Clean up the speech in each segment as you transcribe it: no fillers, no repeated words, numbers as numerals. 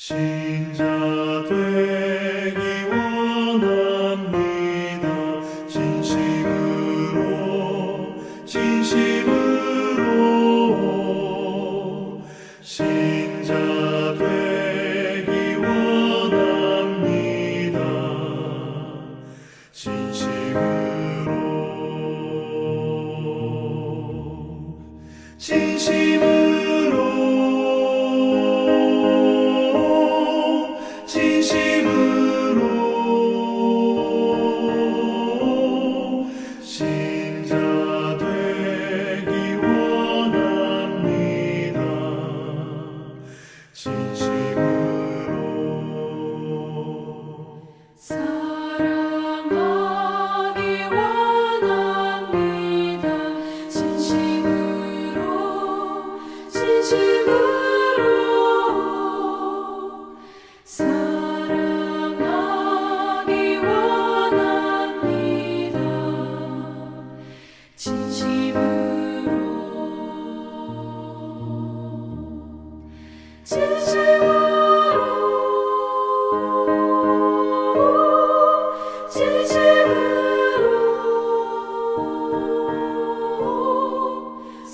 신자 되기 원합니다. 진심으로 신자 되기 원합니다. 진심으로 신자 되기 원합니다. 진심으로 사랑하기 원합니다. 진심으로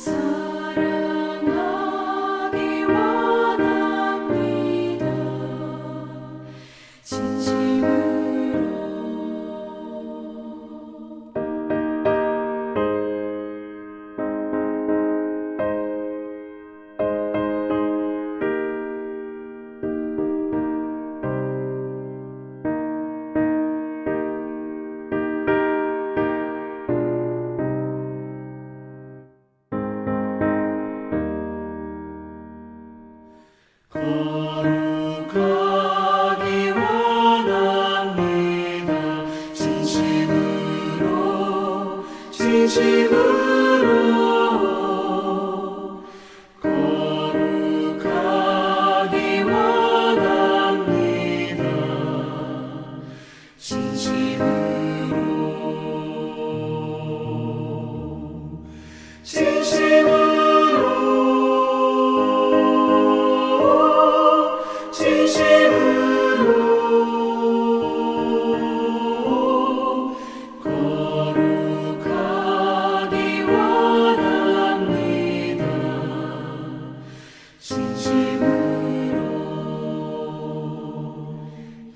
사랑하기 원합니다. 거룩하기 원합니다. 진심으로 거룩하기 원합니다.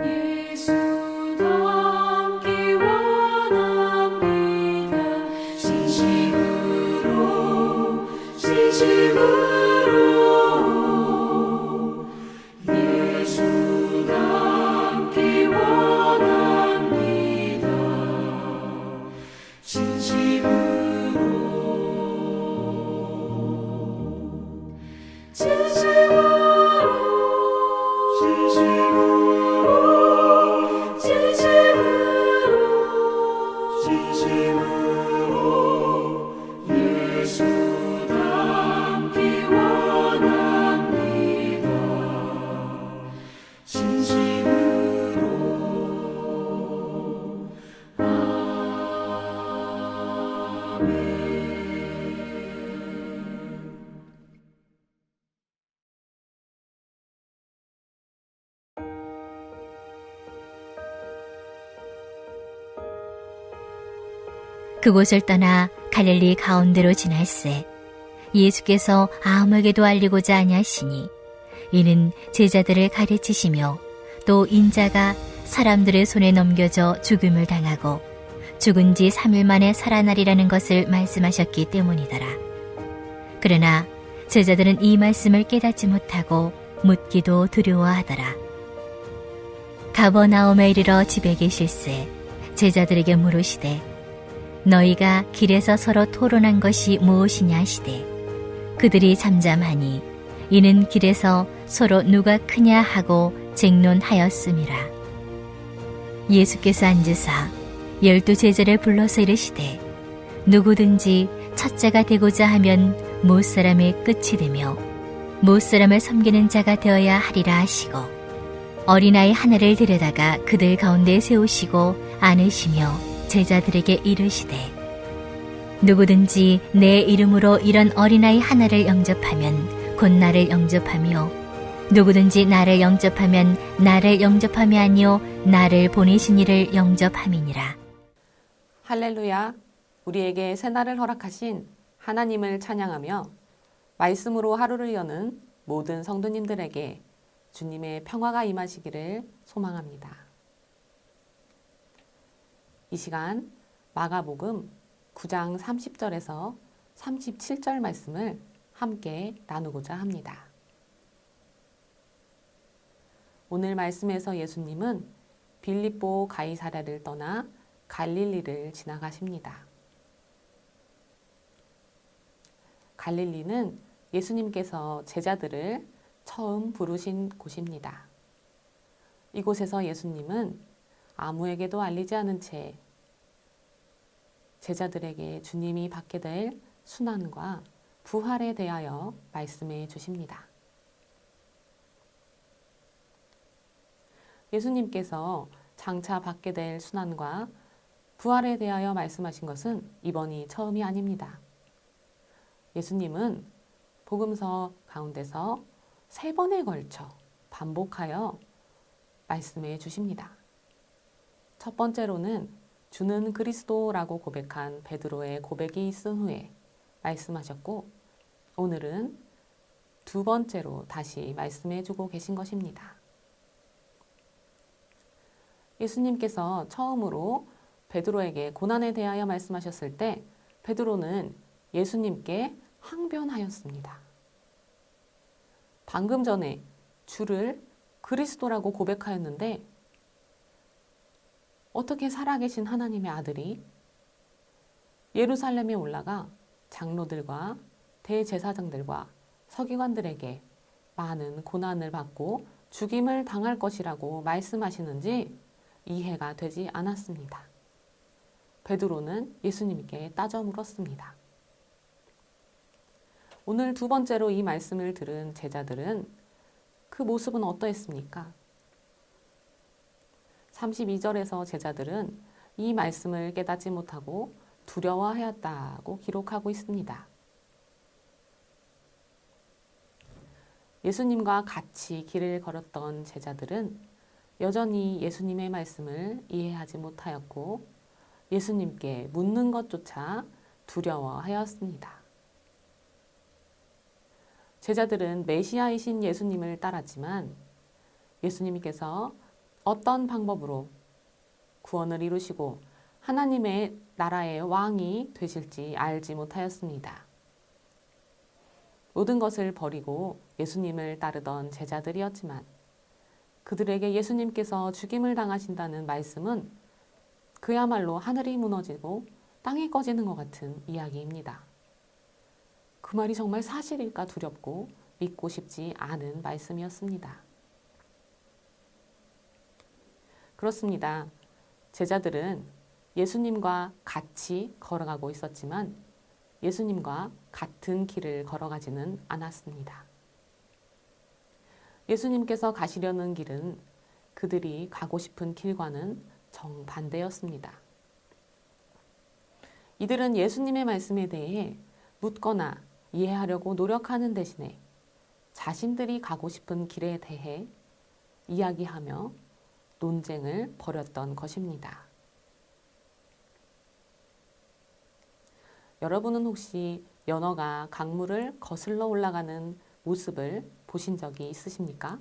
예수 닮기 원합니다. 진심으로 예수 닮기 원합니다. 진심으로 예수 닮기 원합니다. 진심으로 아멘. 그곳을 떠나 갈릴리 가운데로 지날새 예수께서 아무에게도 알리고자 아니하시니 이는 제자들을 가르치시며 또 인자가 사람들의 손에 넘겨져 죽음을 당하고 죽은 지 3일 만에 살아나리라는 것을 말씀하셨기 때문이더라. 그러나 제자들은 이 말씀을 깨닫지 못하고 묻기도 두려워하더라. 가버나움에 이르러 집에 계실새 제자들에게 물으시되 너희가 길에서 서로 토론한 것이 무엇이냐 하시되 그들이 잠잠하니 이는 길에서 서로 누가 크냐 하고 쟁론하였음이라. 예수께서 앉으사 12 제자를 불러서 이르시되 누구든지 첫째가 되고자 하면 못사람의 끝이 되며 못사람을 섬기는 자가 되어야 하리라 하시고 어린아이 하나를 데려다가 그들 가운데 세우시고 안으시며 제자들에게 이르시되 누구든지 내 이름으로 이런 어린아이 하나를 영접하면 곧 나를 영접하며 누구든지 나를 영접하면 나를 영접함이 아니요 나를 보내신 이를 영접함이니라. 할렐루야. 우리에게 새날을 허락하신 하나님을 찬양하며 말씀으로 하루를 여는 모든 성도님들에게 주님의 평화가 임하시기를 소망합니다. 이 시간 마가복음 9장 30절에서 37절 말씀을 함께 나누고자 합니다. 오늘 말씀에서 예수님은 빌립보 가이사랴를 떠나 갈릴리를 지나가십니다. 갈릴리는 예수님께서 제자들을 처음 부르신 곳입니다. 이곳에서 예수님은 아무에게도 알리지 않은 채 제자들에게 주님이 받게 될 순환과 부활에 대하여 말씀해 주십니다. 예수님께서 장차 받게 될 순환과 부활에 대하여 말씀하신 것은 이번이 처음이 아닙니다. 예수님은 복음서 가운데서 3번에 걸쳐 반복하여 말씀해 주십니다. 첫 번째로는 주는 그리스도라고 고백한 베드로의 고백이 있은 후에 말씀하셨고, 오늘은 두 번째로 다시 말씀해 주고 계신 것입니다. 예수님께서 처음으로 베드로에게 고난에 대하여 말씀하셨을 때 베드로는 예수님께 항변하였습니다. 방금 전에 주를 그리스도라고 고백하였는데 어떻게 살아계신 하나님의 아들이 예루살렘에 올라가 장로들과 대제사장들과 서기관들에게 많은 고난을 받고 죽임을 당할 것이라고 말씀하시는지 이해가 되지 않았습니다. 베드로는 예수님께 따져 물었습니다. 오늘 두 번째로 이 말씀을 들은 제자들은 그 모습은 어떠했습니까? 32절에서 제자들은 이 말씀을 깨닫지 못하고 두려워하였다고 기록하고 있습니다. 예수님과 같이 길을 걸었던 제자들은 여전히 예수님의 말씀을 이해하지 못하였고 예수님께 묻는 것조차 두려워하였습니다. 제자들은 메시아이신 예수님을 따랐지만 예수님께서 어떤 방법으로 구원을 이루시고 하나님의 나라의 왕이 되실지 알지 못하였습니다. 모든 것을 버리고 예수님을 따르던 제자들이었지만 그들에게 예수님께서 죽임을 당하신다는 말씀은 그야말로 하늘이 무너지고 땅이 꺼지는 것 같은 이야기입니다. 그 말이 정말 사실일까 두렵고 믿고 싶지 않은 말씀이었습니다. 그렇습니다. 제자들은 예수님과 같이 걸어가고 있었지만 예수님과 같은 길을 걸어가지는 않았습니다. 예수님께서 가시려는 길은 그들이 가고 싶은 길과는 정반대였습니다. 이들은 예수님의 말씀에 대해 묻거나 이해하려고 노력하는 대신에 자신들이 가고 싶은 길에 대해 이야기하며 논쟁을 벌였던 것입니다. 여러분은 혹시 연어가 강물을 거슬러 올라가는 모습을 보신 적이 있으십니까?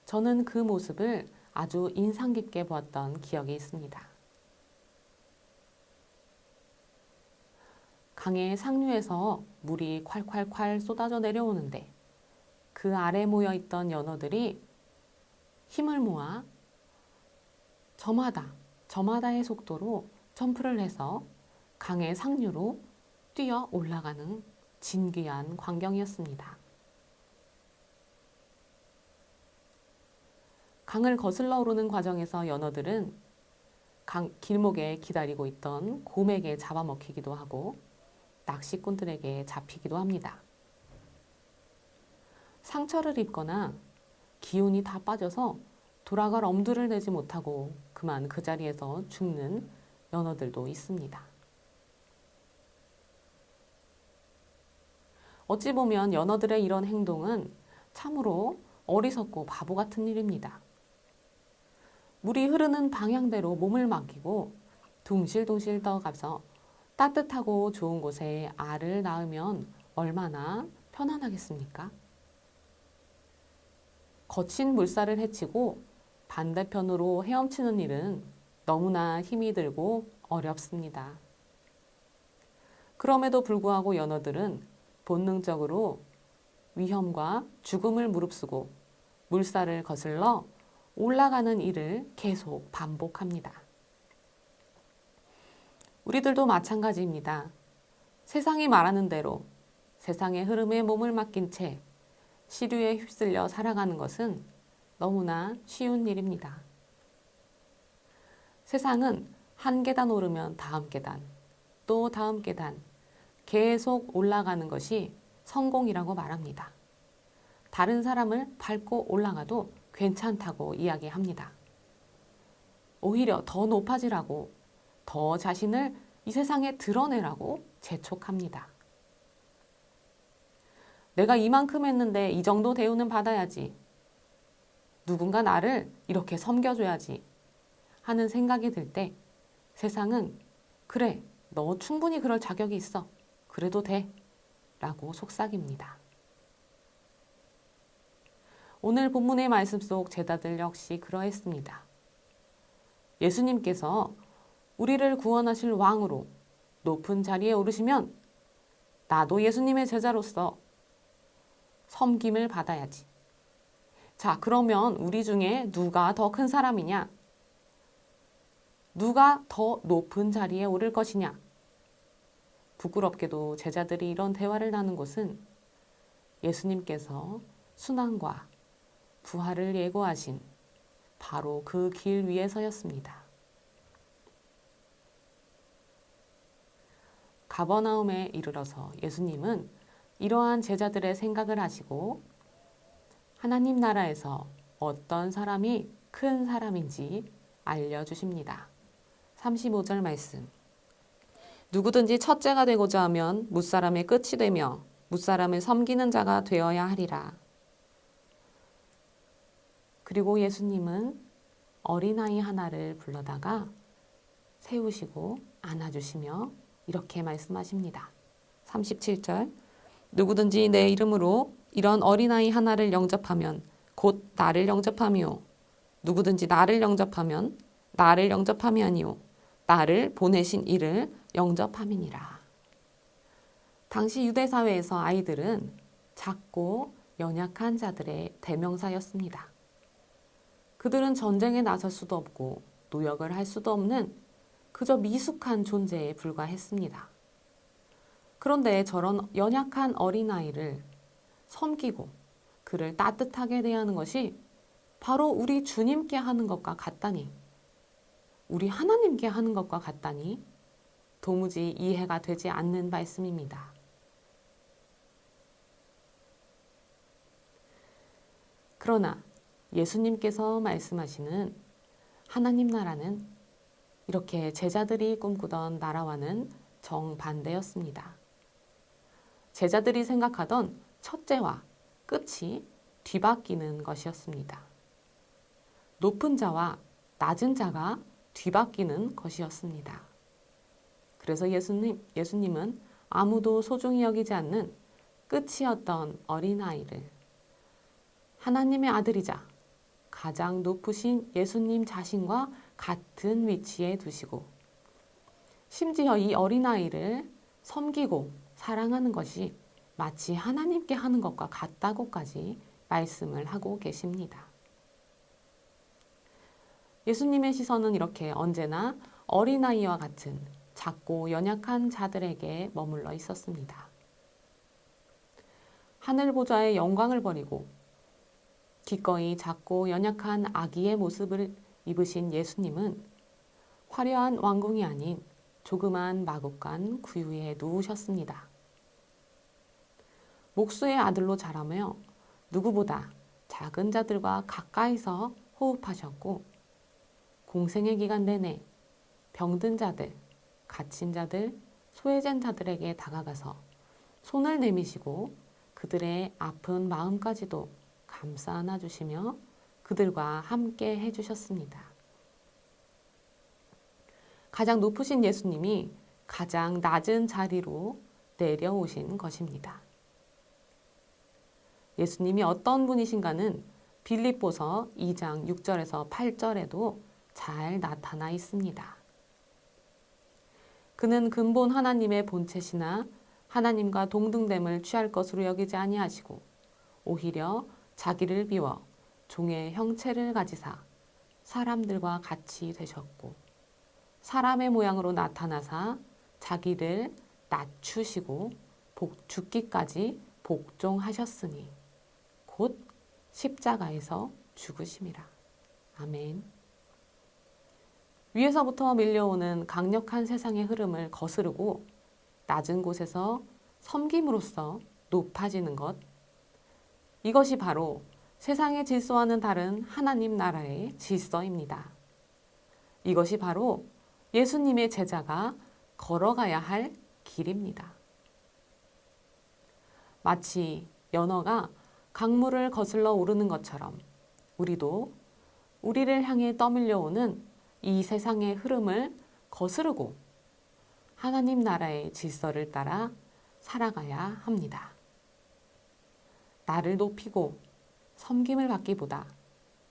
저는 그 모습을 아주 인상 깊게 보았던 기억이 있습니다. 강의 상류에서 물이 콸콸콸 쏟아져 내려오는데 그 아래 모여있던 연어들이 힘을 모아 저마다의 속도로 점프를 해서 강의 상류로 뛰어 올라가는 진귀한 광경이었습니다. 강을 거슬러 오르는 과정에서 연어들은 길목에 기다리고 있던 곰에게 잡아먹히기도 하고 낚시꾼들에게 잡히기도 합니다. 상처를 입거나 기운이 다 빠져서 돌아갈 엄두를 내지 못하고 그만 그 자리에서 죽는 연어들도 있습니다. 어찌 보면 연어들의 이런 행동은 참으로 어리석고 바보 같은 일입니다. 물이 흐르는 방향대로 몸을 맡기고 둥실둥실 떠가서 따뜻하고 좋은 곳에 알을 낳으면 얼마나 편안하겠습니까? 거친 물살을 헤치고 반대편으로 헤엄치는 일은 너무나 힘이 들고 어렵습니다. 그럼에도 불구하고 연어들은 본능적으로 위험과 죽음을 무릅쓰고 물살을 거슬러 올라가는 일을 계속 반복합니다. 우리들도 마찬가지입니다. 세상이 말하는 대로 세상의 흐름에 몸을 맡긴 채 시류에 휩쓸려 살아가는 것은 너무나 쉬운 일입니다. 세상은 한 계단 오르면 다음 계단, 또 다음 계단, 계속 올라가는 것이 성공이라고 말합니다. 다른 사람을 밟고 올라가도 괜찮다고 이야기합니다. 오히려 더 높아지라고, 더 자신을 이 세상에 드러내라고 재촉합니다. 내가 이만큼 했는데 이 정도 대우는 받아야지. 누군가 나를 이렇게 섬겨줘야지 하는 생각이 들 때 세상은 그래, 너 충분히 그럴 자격이 있어. 그래도 돼. 라고 속삭입니다. 오늘 본문의 말씀 속 제자들 역시 그러했습니다. 예수님께서 우리를 구원하실 왕으로 높은 자리에 오르시면 나도 예수님의 제자로서 섬김을 받아야지. 자, 그러면 우리 중에 누가 더 큰 사람이냐? 누가 더 높은 자리에 오를 것이냐? 부끄럽게도 제자들이 이런 대화를 나눈 곳은 예수님께서 순환과 부활을 예고하신 바로 그 길 위에서였습니다. 가버나움에 이르러서 예수님은 이러한 제자들의 생각을 하시고 하나님 나라에서 어떤 사람이 큰 사람인지 알려주십니다. 35절 말씀. 누구든지 첫째가 되고자 하면 무사람의 끝이 되며 무사람을 섬기는 자가 되어야 하리라. 그리고 예수님은 어린아이 하나를 불러다가 세우시고 안아주시며 이렇게 말씀하십니다. 37절. 누구든지 내 이름으로 이런 어린아이 하나를 영접하면 곧 나를 영접하며 누구든지 나를 영접하면 나를 영접함이 아니요 나를 보내신 이를 영접함이니라. 당시 유대 사회에서 아이들은 작고 연약한 자들의 대명사였습니다. 그들은 전쟁에 나설 수도 없고 노역을 할 수도 없는 그저 미숙한 존재에 불과했습니다. 그런데 저런 연약한 어린아이를 섬기고 그를 따뜻하게 대하는 것이 바로 우리 주님께 하는 것과 같다니, 우리 하나님께 하는 것과 같다니 도무지 이해가 되지 않는 말씀입니다. 그러나 예수님께서 말씀하시는 하나님 나라는 이렇게 제자들이 꿈꾸던 나라와는 정반대였습니다. 제자들이 생각하던 첫째와 끝이 뒤바뀌는 것이었습니다. 높은 자와 낮은 자가 뒤바뀌는 것이었습니다. 그래서 예수님은 아무도 소중히 여기지 않는 끝이었던 어린아이를 하나님의 아들이자 가장 높으신 예수님 자신과 같은 위치에 두시고 심지어 이 어린아이를 섬기고 사랑하는 것이 마치 하나님께 하는 것과 같다고까지 말씀을 하고 계십니다. 예수님의 시선은 이렇게 언제나 어린아이와 같은 작고 연약한 자들에게 머물러 있었습니다. 하늘 보좌의 영광을 버리고 기꺼이 작고 연약한 아기의 모습을 입으신 예수님은 화려한 왕궁이 아닌 조그만 마국간 구유에 누우셨습니다. 목수의 아들로 자라며 누구보다 작은 자들과 가까이서 호흡하셨고 공생의 기간 내내 병든 자들, 갇힌 자들, 소외된 자들에게 다가가서 손을 내미시고 그들의 아픈 마음까지도 감싸 안아주시며 그들과 함께 해주셨습니다. 가장 높으신 예수님이 가장 낮은 자리로 내려오신 것입니다. 예수님이 어떤 분이신가는 빌립보서 2장 6절에서 8절에도 잘 나타나 있습니다. 그는 근본 하나님의 본체시나 하나님과 동등됨을 취할 것으로 여기지 아니하시고 오히려 자기를 비워 종의 형체를 가지사 사람들과 같이 되셨고 사람의 모양으로 나타나사 자기를 낮추시고 죽기까지 복종하셨으니 곧 십자가에서 죽으심이라. 아멘. 위에서부터 밀려오는 강력한 세상의 흐름을 거스르고 낮은 곳에서 섬김으로써 높아지는 것, 이것이 바로 세상의 질서와는 다른 하나님 나라의 질서입니다. 이것이 바로 예수님의 제자가 걸어가야 할 길입니다. 마치 연어가 강물을 거슬러 오르는 것처럼 우리도 우리를 향해 떠밀려오는 이 세상의 흐름을 거스르고 하나님 나라의 질서를 따라 살아가야 합니다. 나를 높이고 섬김을 받기보다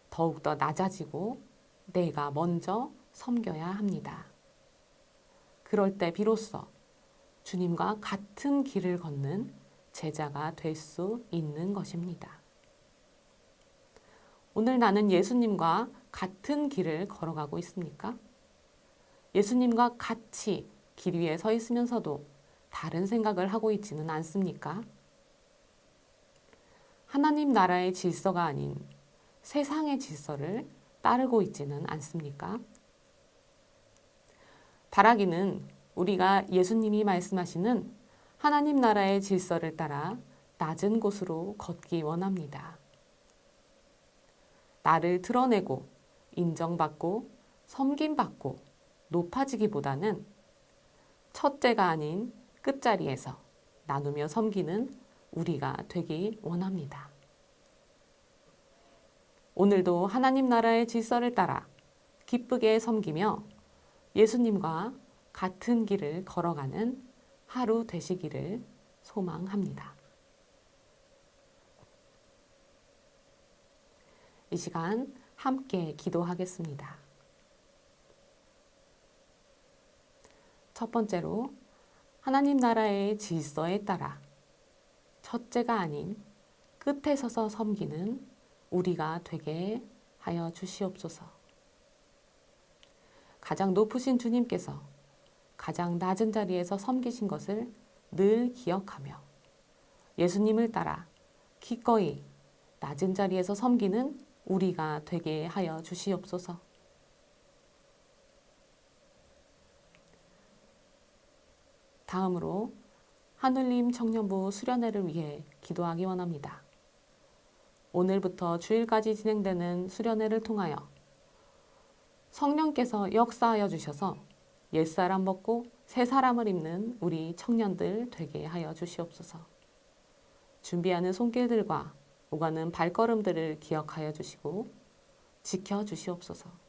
더욱더 낮아지고 내가 먼저 섬겨야 합니다. 그럴 때 비로소 주님과 같은 길을 걷는 제자가 될 수 있는 것입니다. 오늘 나는 예수님과 같은 길을 걸어가고 있습니까? 예수님과 같이 길 위에 서 있으면서도 다른 생각을 하고 있지는 않습니까? 하나님 나라의 질서가 아닌 세상의 질서를 따르고 있지는 않습니까? 바라기는 우리가 예수님이 말씀하시는 하나님 나라의 질서를 따라 낮은 곳으로 걷기 원합니다. 나를 드러내고 인정받고 섬김받고 높아지기보다는 첫째가 아닌 끝자리에서 나누며 섬기는 우리가 되기 원합니다. 오늘도 하나님 나라의 질서를 따라 기쁘게 섬기며 예수님과 같은 길을 걸어가는 하루 되시기를 소망합니다. 이 시간 함께 기도하겠습니다. 첫 번째로 하나님 나라의 질서에 따라 첫째가 아닌 끝에 서서 섬기는 우리가 되게 하여 주시옵소서. 가장 높으신 주님께서 가장 낮은 자리에서 섬기신 것을 늘 기억하며 예수님을 따라 기꺼이 낮은 자리에서 섬기는 우리가 되게 하여 주시옵소서. 다음으로 하늘림 청년부 수련회를 위해 기도하기 원합니다. 오늘부터 주일까지 진행되는 수련회를 통하여 성령께서 역사하여 주셔서 옛사람 벗고 새사람을 입는 우리 청년들 되게 하여 주시옵소서. 준비하는 손길들과 오가는 발걸음들을 기억하여 주시고 지켜 주시옵소서.